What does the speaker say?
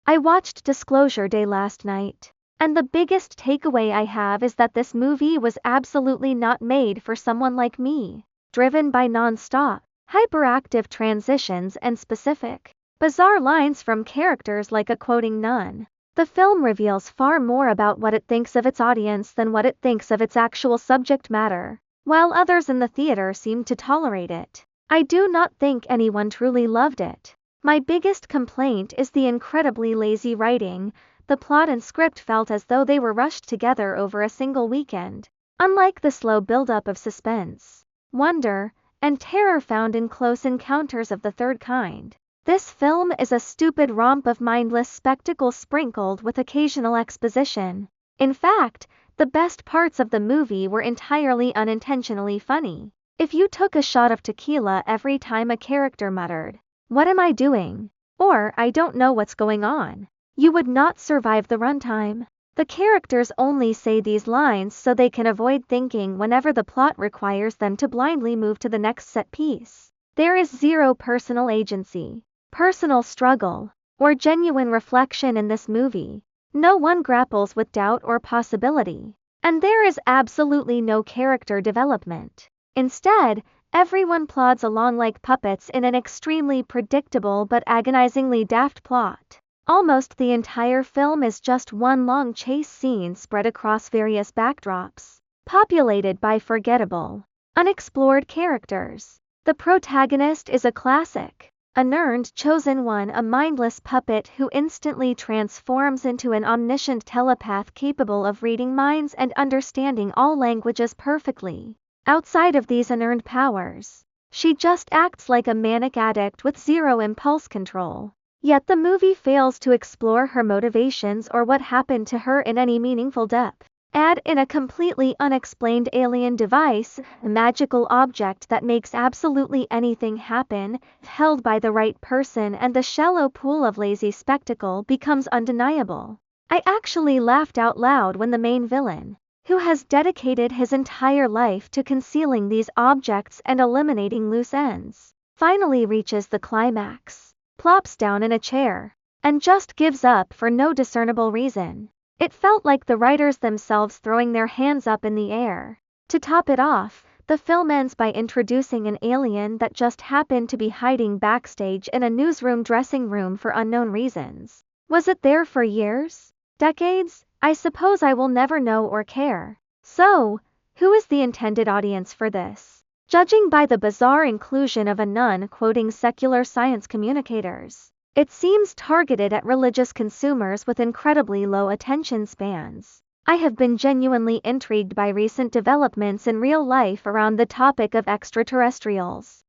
I watched Disclosure Day last night, and the biggest takeaway I have is that this movie was absolutely not made for someone like me, driven by non-stop, hyperactive transitions and specific, bizarre lines from characters like a quoting nun. The film reveals far more about what it thinks of its audience than what it thinks of its actual subject matter, while others in the theater seem to tolerate it. I do not think anyone truly loved it. My biggest complaint is the incredibly lazy writing. The plot and script felt as though they were rushed together over a single weekend, unlike the slow buildup of suspense, wonder, and terror found in Close Encounters of the Third Kind. This film is a stupid romp of mindless spectacle sprinkled with occasional exposition. In fact, the best parts of the movie were entirely unintentionally funny. If you took a shot of tequila every time a character muttered, "What am I doing?" or "I don't know what's going on," you would not survive the runtime. The characters only say these lines so they can avoid thinking whenever the plot requires them to blindly move to the next set piece. There is zero personal agency, personal struggle, or genuine reflection in this movie. No one grapples with doubt or possibility, and there is absolutely no character development. Instead, everyone plods along like puppets in an extremely predictable but agonizingly daft plot. Almost the entire film is just one long chase scene spread across various backdrops, populated by forgettable, unexplored characters. The protagonist is a classic, unearned chosen one, a mindless puppet who instantly transforms into an omniscient telepath capable of reading minds and understanding all languages perfectly. Outside of these unearned powers, she just acts like a manic addict with zero impulse control. Yet the movie fails to explore her motivations or what happened to her in any meaningful depth. Add in a completely unexplained alien device, a magical object that makes absolutely anything happen, held by the right person, and the shallow pool of lazy spectacle becomes undeniable. I actually laughed out loud when the main villain, who has dedicated his entire life to concealing these objects and eliminating loose ends, finally reaches the climax, plops down in a chair, and just gives up for no discernible reason. It felt like the writers themselves throwing their hands up in the air. To top it off, the film ends by introducing an alien that just happened to be hiding backstage in a newsroom dressing room for unknown reasons. Was it there for years? Decades? I suppose I will never know or care. So, who is the intended audience for this? Judging by the bizarre inclusion of a nun quoting secular science communicators, it seems targeted at religious consumers with incredibly low attention spans. I have been genuinely intrigued by recent developments in real life around the topic of extraterrestrials.